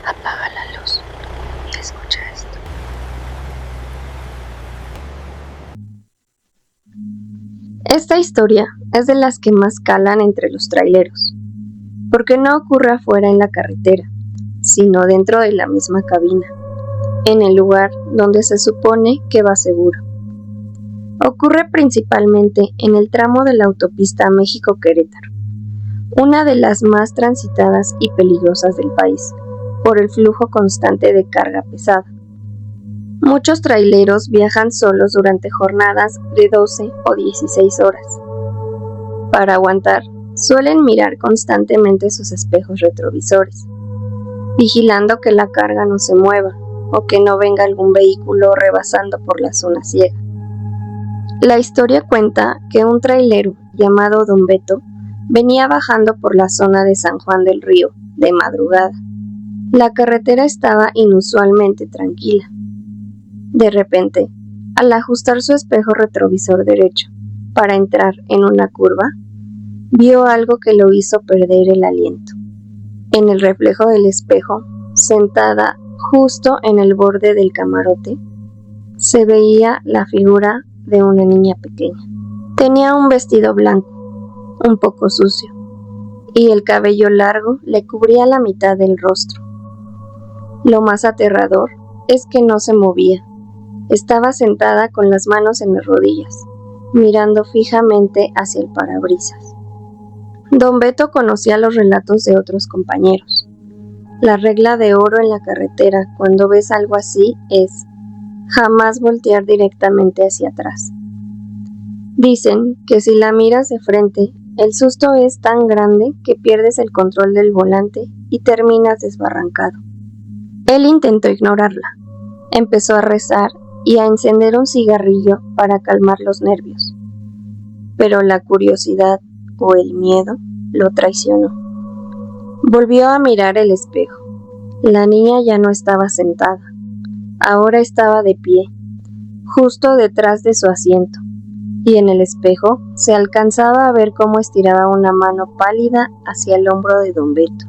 Apaga la luz y escucha esto. Esta historia es de las que más calan entre los traileros, porque no ocurre afuera en la carretera, sino dentro de la misma cabina, en el lugar donde se supone que va seguro. Ocurre principalmente en el tramo de la autopista México-Querétaro, una de las más transitadas y peligrosas del país, por el flujo constante de carga pesada. Muchos traileros viajan solos durante jornadas de 12 o 16 horas. Para aguantar, suelen mirar constantemente sus espejos retrovisores, vigilando que la carga no se mueva o que no venga algún vehículo rebasando por la zona ciega. La historia cuenta que un trailero llamado Don Beto venía bajando por la zona de San Juan del Río de madrugada. La carretera estaba inusualmente tranquila. De repente, al ajustar su espejo retrovisor derecho para entrar en una curva, vio algo que lo hizo perder el aliento. En el reflejo del espejo, sentada justo en el borde del camarote, se veía la figura de una niña pequeña. Tenía un vestido blanco, un poco sucio, y el cabello largo le cubría la mitad del rostro. Lo más aterrador es que no se movía. Estaba sentada con las manos en las rodillas, mirando fijamente hacia el parabrisas. Don Beto conocía los relatos de otros compañeros. La regla de oro en la carretera cuando ves algo así es jamás voltear directamente hacia atrás. Dicen que si la miras de frente, el susto es tan grande que pierdes el control del volante y terminas desbarrancado. Él intentó ignorarla. Empezó a rezar y a encender un cigarrillo para calmar los nervios. Pero la curiosidad o el miedo lo traicionó. Volvió a mirar el espejo. La niña ya no estaba sentada. Ahora estaba de pie, justo detrás de su asiento, y en el espejo se alcanzaba a ver cómo estiraba una mano pálida hacia el hombro de Don Beto.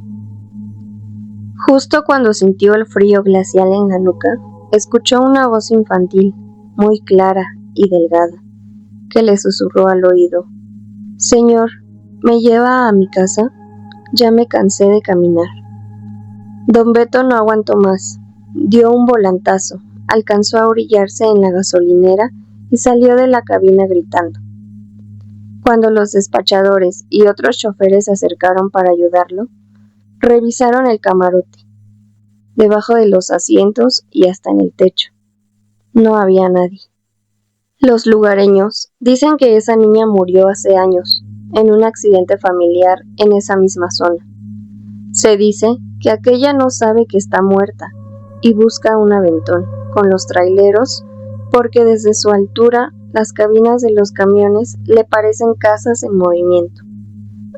Justo cuando sintió el frío glacial en la nuca, escuchó una voz infantil, muy clara y delgada, que le susurró al oído: «Señor, ¿me lleva a mi casa? Ya me cansé de caminar». Don Beto no aguantó más. Dio un volantazo, alcanzó a orillarse en la gasolinera y salió de la cabina gritando. Cuando los despachadores y otros choferes se acercaron para ayudarlo, revisaron el camarote, debajo de los asientos y hasta en el techo. No había nadie. Los lugareños dicen que esa niña murió hace años, en un accidente familiar en esa misma zona. Se dice que aquella no sabe que está muerta y busca un aventón con los traileros porque desde su altura las cabinas de los camiones le parecen casas en movimiento.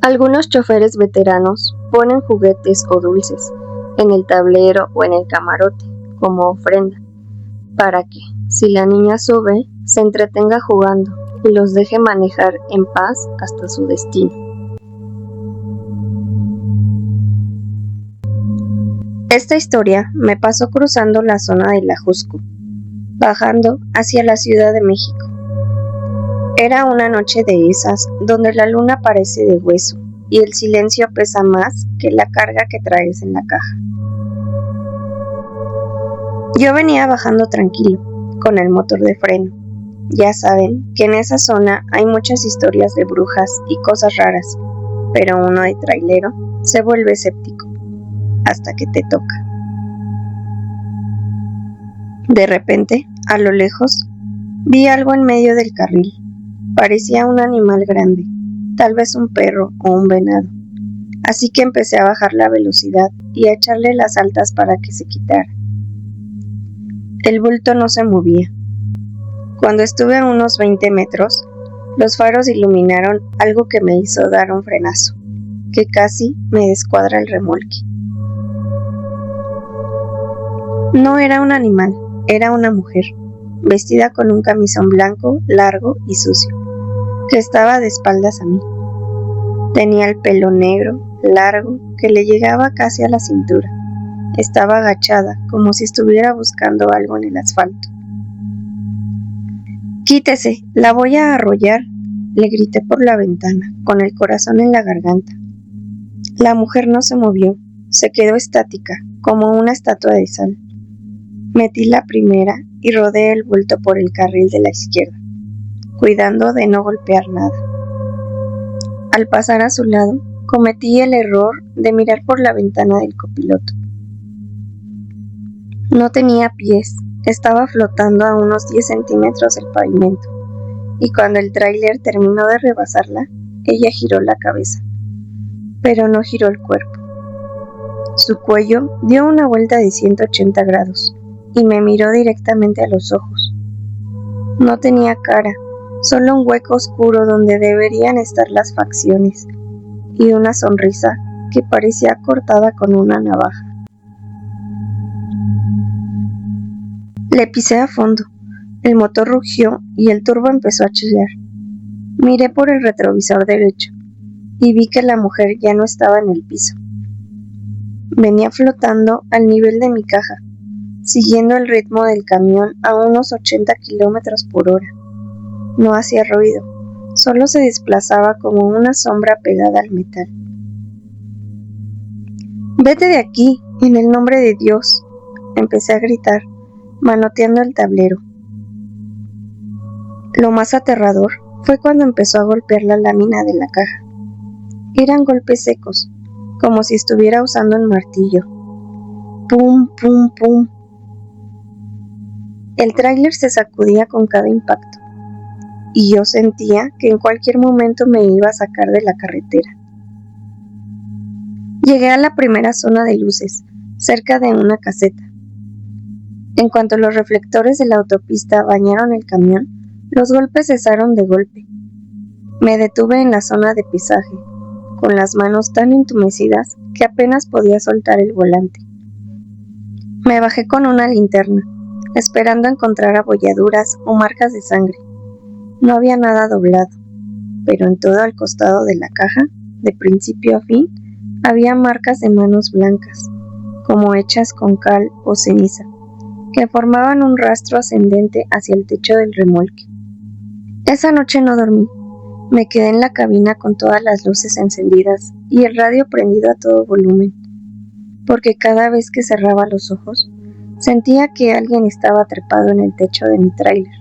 Algunos choferes veteranos ponen juguetes o dulces en el tablero o en el camarote como ofrenda, para que, si la niña sube, se entretenga jugando y los deje manejar en paz hasta su destino. Esta historia me pasó cruzando la zona de la Jusco, bajando hacia la Ciudad de México. Era una noche de esas donde la luna parece de hueso y el silencio pesa más que la carga que traes en la caja. Yo venía bajando tranquilo, con el motor de freno. Ya saben que en esa zona hay muchas historias de brujas y cosas raras, pero uno de trailero se vuelve escéptico, hasta que te toca. De repente, a lo lejos, vi algo en medio del carril. Parecía un animal grande, tal vez un perro o un venado. Así que empecé a bajar la velocidad y a echarle las altas para que se quitara. El bulto no se movía. Cuando estuve a unos 20 metros, los faros iluminaron algo que me hizo dar un frenazo, que casi me descuadra el remolque. No era un animal, era una mujer, vestida con un camisón blanco, largo y sucio, que estaba de espaldas a mí. Tenía el pelo negro, largo, que le llegaba casi a la cintura, Estaba agachada, como si estuviera buscando algo en el asfalto. «Quítese, la voy a arrollar», le grité por la ventana, con el corazón en la garganta. La mujer no se movió, se quedó estática, como una estatua de sal. Metí la primera y rodeé el bulto por el carril de la izquierda, cuidando de no golpear nada. Al pasar a su lado, cometí el error de mirar por la ventana del copiloto. No tenía pies, estaba flotando a unos 10 centímetros del pavimento, y cuando el tráiler terminó de rebasarla, ella giró la cabeza, pero no giró el cuerpo. Su cuello dio una vuelta de 180 grados y me miró directamente a los ojos. No tenía cara, solo un hueco oscuro donde deberían estar las facciones y una sonrisa que parecía cortada con una navaja. Le pisé a fondo, el motor rugió y el turbo empezó a chillar. Miré por el retrovisor derecho y vi que la mujer ya no estaba en el piso. Venía flotando al nivel de mi caja, siguiendo el ritmo del camión a unos 80 kilómetros por hora. No hacía ruido, solo se desplazaba como una sombra pegada al metal. «Vete de aquí, en el nombre de Dios», empecé a gritar, manoteando el tablero. Lo más aterrador fue cuando empezó a golpear la lámina de la caja. Eran golpes secos, como si estuviera usando un martillo. Pum, pum, pum. El tráiler se sacudía con cada impacto, y yo sentía que en cualquier momento me iba a sacar de la carretera. Llegué a la primera zona de luces, cerca de una caseta. En cuanto los reflectores de la autopista bañaron el camión, los golpes cesaron de golpe. Me detuve en la zona de pesaje, con las manos tan entumecidas que apenas podía soltar el volante. Me bajé con una linterna, esperando encontrar abolladuras o marcas de sangre. No había nada doblado, pero en todo el costado de la caja, de principio a fin, había marcas de manos blancas, como hechas con cal o ceniza, que formaban un rastro ascendente hacia el techo del remolque. Esa noche no dormí. Me quedé en la cabina con todas las luces encendidas y el radio prendido a todo volumen, porque cada vez que cerraba los ojos, sentía que alguien estaba trepado en el techo de mi tráiler,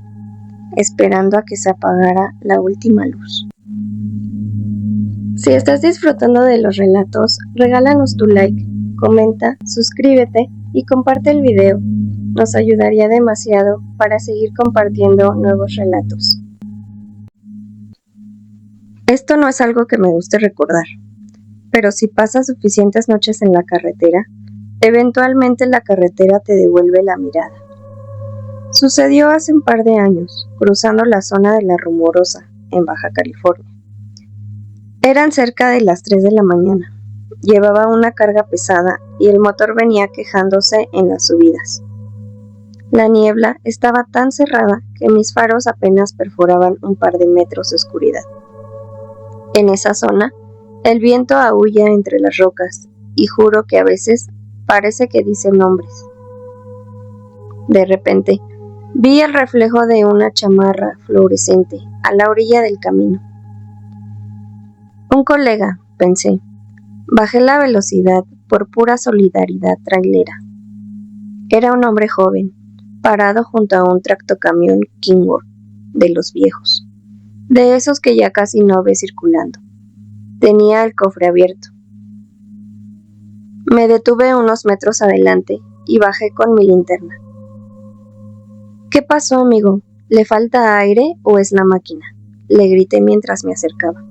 esperando a que se apagara la última luz. Si estás disfrutando de los relatos, regálanos tu like, comenta, suscríbete y comparte el video. Nos ayudaría demasiado para seguir compartiendo nuevos relatos. Esto no es algo que me guste recordar, pero si pasas suficientes noches en la carretera, eventualmente la carretera te devuelve la mirada. Sucedió hace un par de años, cruzando la zona de La Rumorosa, en Baja California. Eran cerca de las 3 de la mañana. Llevaba una carga pesada y el motor venía quejándose en las subidas. La niebla estaba tan cerrada que mis faros apenas perforaban un par de metros de oscuridad. En esa zona, el viento aúlla entre las rocas y juro que a veces parece que dice nombres. De repente, vi el reflejo de una chamarra fluorescente a la orilla del camino. Un colega, pensé. Bajé la velocidad por pura solidaridad trailera. Era un hombre joven, parado junto a un tractocamión Kenworth de los viejos, de esos que ya casi no ves circulando. Tenía el cofre abierto. Me detuve unos metros adelante y bajé con mi linterna. «¿Qué pasó, amigo? ¿Le falta aire o es la máquina?», le grité mientras me acercaba.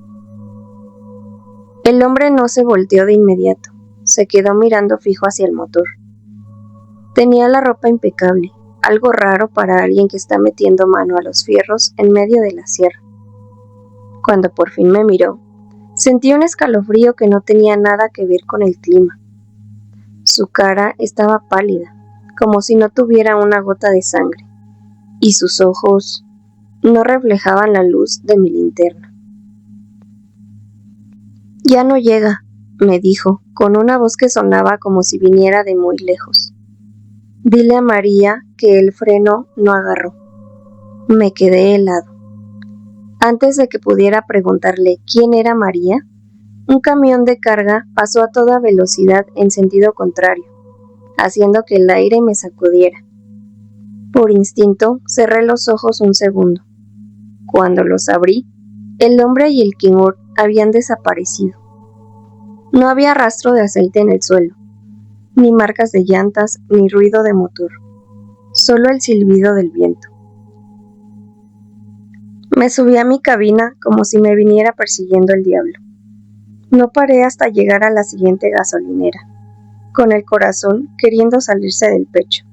El hombre no se volteó de inmediato, se quedó mirando fijo hacia el motor. Tenía la ropa impecable, algo raro para alguien que está metiendo mano a los fierros en medio de la sierra. Cuando por fin me miró, sentí un escalofrío que no tenía nada que ver con el clima. Su cara estaba pálida, como si no tuviera una gota de sangre, y sus ojos no reflejaban la luz de mi linterna. «Ya no llega», me dijo, con una voz que sonaba como si viniera de muy lejos. Dile a María que el freno no agarró. Me quedé helado. Antes de que pudiera preguntarle quién era María, un camión de carga pasó a toda velocidad en sentido contrario, haciendo que el aire me sacudiera. Por instinto, cerré los ojos un segundo. Cuando los abrí, el hombre y el Kenworth habían desaparecido. No había rastro de aceite en el suelo, ni marcas de llantas, ni ruido de motor, solo el silbido del viento. Me subí a mi cabina como si me viniera persiguiendo el diablo. No paré hasta llegar a la siguiente gasolinera, con el corazón queriendo salirse del pecho.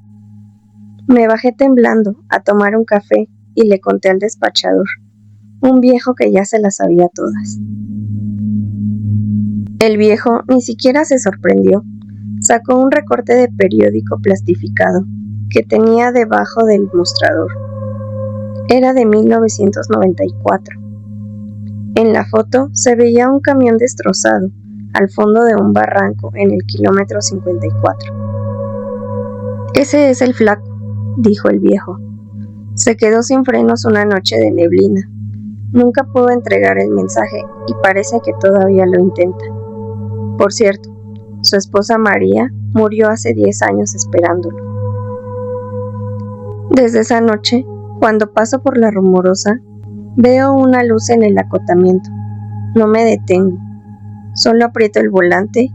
Me bajé temblando a tomar un café y le conté al despachador, un viejo que ya se las sabía todas. El viejo ni siquiera se sorprendió. Sacó un recorte de periódico plastificado que tenía debajo del mostrador. Era de 1994. En la foto se veía un camión destrozado al fondo de un barranco en el kilómetro 54. Ese es el flaco, dijo el viejo. Se quedó sin frenos una noche de neblina. Nunca pudo entregar el mensaje y parece que todavía lo intenta. Por cierto, su esposa María murió hace 10 años esperándolo. Desde esa noche, cuando paso por la Rumorosa, veo una luz en el acotamiento. No me detengo. Solo aprieto el volante,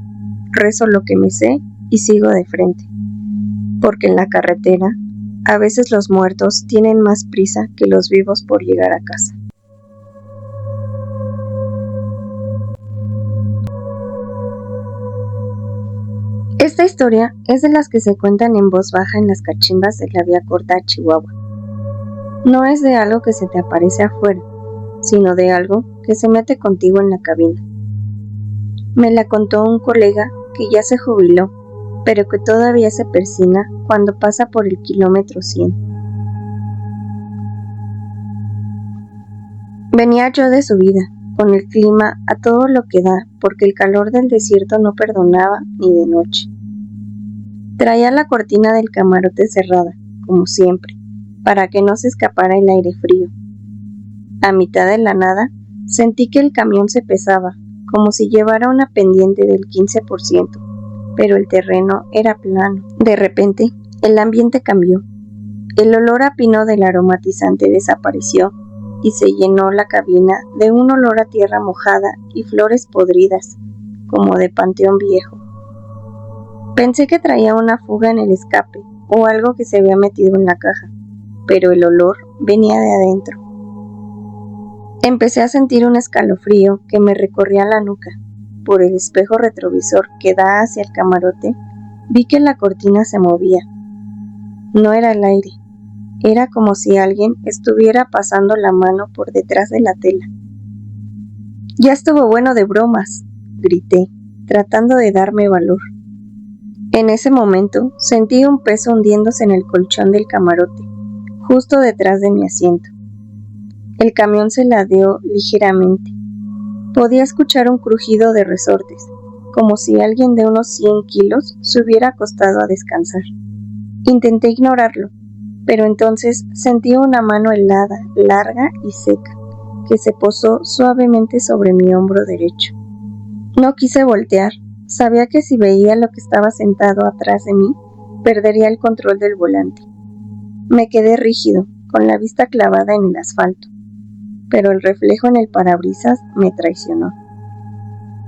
rezo lo que me sé y sigo de frente. Porque en la carretera, a veces los muertos tienen más prisa que los vivos por llegar a casa. Esta historia es de las que se cuentan en voz baja en las cachimbas de la vía corta a Chihuahua. No es de algo que se te aparece afuera, sino de algo que se mete contigo en la cabina. Me la contó un colega que ya se jubiló, pero que todavía se persina cuando pasa por el kilómetro 100. Venía yo de subida, con el clima a todo lo que da, porque el calor del desierto no perdonaba ni de noche. Traía la cortina del camarote cerrada, como siempre, para que no se escapara el aire frío. A mitad de la nada, sentí que el camión se pesaba, como si llevara una pendiente del 15%, pero el terreno era plano. De repente, el ambiente cambió. El olor a pino del aromatizante desapareció y se llenó la cabina de un olor a tierra mojada y flores podridas, como de panteón viejo. Pensé que traía una fuga en el escape o algo que se había metido en la caja, pero el olor venía de adentro. Empecé a sentir un escalofrío que me recorría la nuca. Por el espejo retrovisor que da hacia el camarote, vi que la cortina se movía. No era el aire, era como si alguien estuviera pasando la mano por detrás de la tela. «Ya estuvo bueno de bromas», grité, tratando de darme valor. En ese momento sentí un peso hundiéndose en el colchón del camarote, justo detrás de mi asiento. El camión se ladeó ligeramente. Podía escuchar un crujido de resortes, como si alguien de unos 100 kilos se hubiera acostado a descansar. Intenté ignorarlo, pero entonces sentí una mano helada, larga y seca, que se posó suavemente sobre mi hombro derecho. No quise voltear. Sabía que si veía lo que estaba sentado atrás de mí, perdería el control del volante. Me quedé rígido, con la vista clavada en el asfalto, pero el reflejo en el parabrisas me traicionó.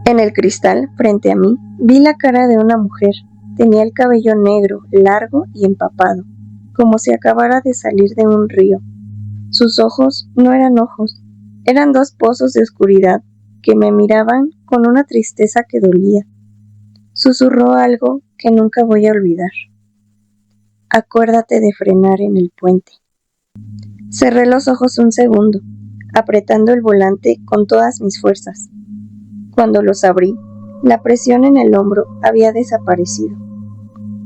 En el cristal, frente a mí, vi la cara de una mujer. Tenía el cabello negro, largo y empapado, como si acabara de salir de un río. Sus ojos no eran ojos, eran dos pozos de oscuridad que me miraban con una tristeza que dolía. Susurró algo que nunca voy a olvidar. Acuérdate de frenar en el puente. Cerré los ojos un segundo, apretando el volante con todas mis fuerzas. Cuando los abrí, la presión en el hombro había desaparecido.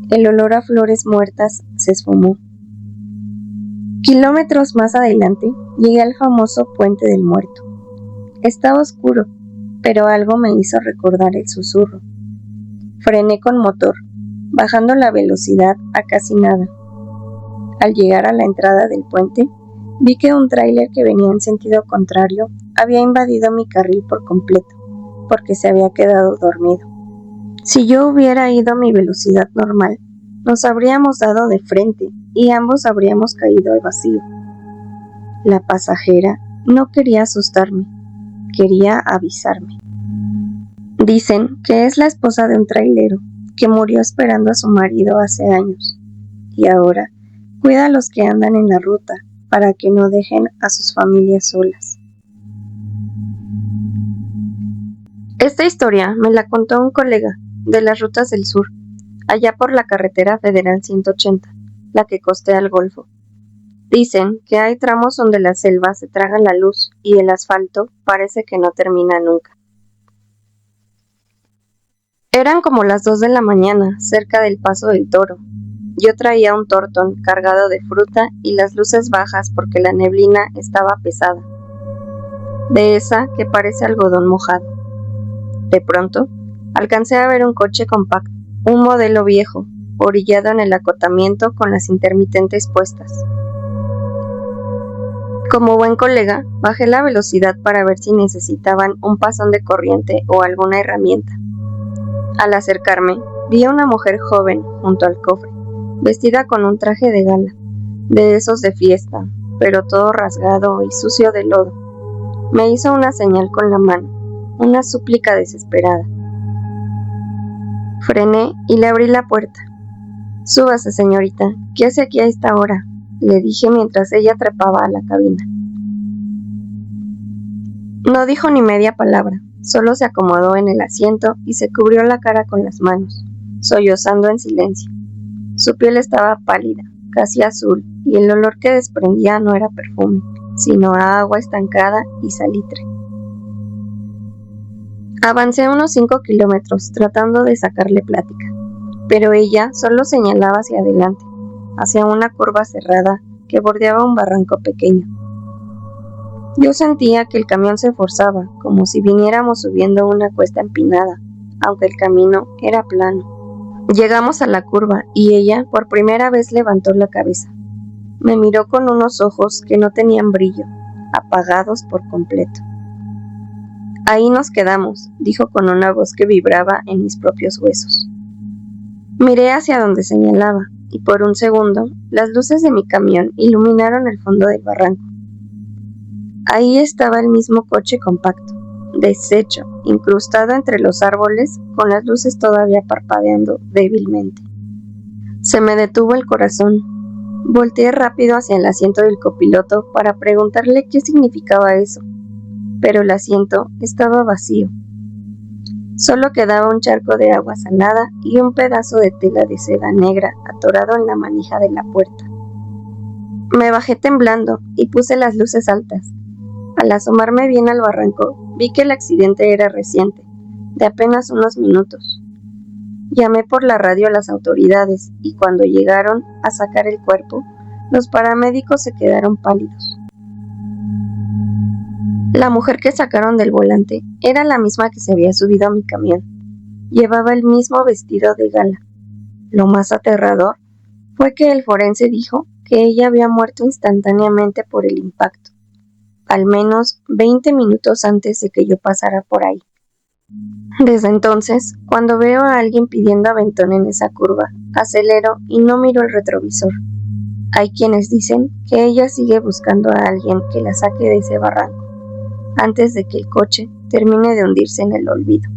El olor a flores muertas se esfumó. Kilómetros más adelante, llegué al famoso Puente del Muerto. Estaba oscuro, pero algo me hizo recordar el susurro. Frené con motor, bajando la velocidad a casi nada. Al llegar a la entrada del puente, vi que un tráiler que venía en sentido contrario había invadido mi carril por completo, porque se había quedado dormido. Si yo hubiera ido a mi velocidad normal, nos habríamos dado de frente y ambos habríamos caído al vacío. La pasajera no quería asustarme, quería avisarme. Dicen que es la esposa de un trailero que murió esperando a su marido hace años y ahora cuida a los que andan en la ruta para que no dejen a sus familias solas. Esta historia me la contó un colega de las rutas del sur, allá por la carretera federal 180, la que costea al Golfo. Dicen que hay tramos donde la selva se traga la luz y el asfalto parece que no termina nunca. Eran como las 2 de la mañana, cerca del Paso del Toro. Yo traía un tortón cargado de fruta y las luces bajas porque la neblina estaba pesada, de esa que parece algodón mojado. De pronto, alcancé a ver un coche compacto, un modelo viejo, orillado en el acotamiento con las intermitentes puestas. Como buen colega, bajé la velocidad para ver si necesitaban un pasón de corriente o alguna herramienta. Al acercarme, vi a una mujer joven junto al cofre, vestida con un traje de gala, de esos de fiesta, pero todo rasgado y sucio de lodo. Me hizo una señal con la mano, una súplica desesperada. Frené y le abrí la puerta. «Súbase, señorita, ¿qué hace aquí a esta hora?», le dije mientras ella trepaba a la cabina. No dijo ni media palabra, solo se acomodó en el asiento y se cubrió la cara con las manos, sollozando en silencio. Su piel estaba pálida, casi azul, y el olor que desprendía no era perfume, sino a agua estancada y salitre. Avancé unos 5 kilómetros tratando de sacarle plática, pero ella solo señalaba hacia adelante, hacia una curva cerrada que bordeaba un barranco pequeño. Yo sentía que el camión se forzaba, como si viniéramos subiendo una cuesta empinada, aunque el camino era plano. Llegamos a la curva y ella por primera vez levantó la cabeza. Me miró con unos ojos que no tenían brillo, apagados por completo. «Ahí nos quedamos», dijo con una voz que vibraba en mis propios huesos. Miré hacia donde señalaba, y por un segundo, las luces de mi camión iluminaron el fondo del barranco. Ahí estaba el mismo coche compacto, deshecho, incrustado entre los árboles, con las luces todavía parpadeando débilmente. Se me detuvo el corazón. Volteé rápido hacia el asiento del copiloto para preguntarle qué significaba eso, pero el asiento estaba vacío. Solo quedaba un charco de agua salada y un pedazo de tela de seda negra atorado en la manija de la puerta. Me bajé temblando y puse las luces altas. Al asomarme bien al barranco, vi que el accidente era reciente, de apenas unos minutos. Llamé por la radio a las autoridades y cuando llegaron a sacar el cuerpo, los paramédicos se quedaron pálidos. La mujer que sacaron del volante era la misma que se había subido a mi camión. Llevaba el mismo vestido de gala. Lo más aterrador fue que el forense dijo que ella había muerto instantáneamente por el impacto, al menos 20 minutos antes de que yo pasara por ahí. Desde entonces, cuando veo a alguien pidiendo aventón en esa curva, acelero y no miro el retrovisor. Hay quienes dicen que ella sigue buscando a alguien que la saque de ese barranco, antes de que el coche termine de hundirse en el olvido.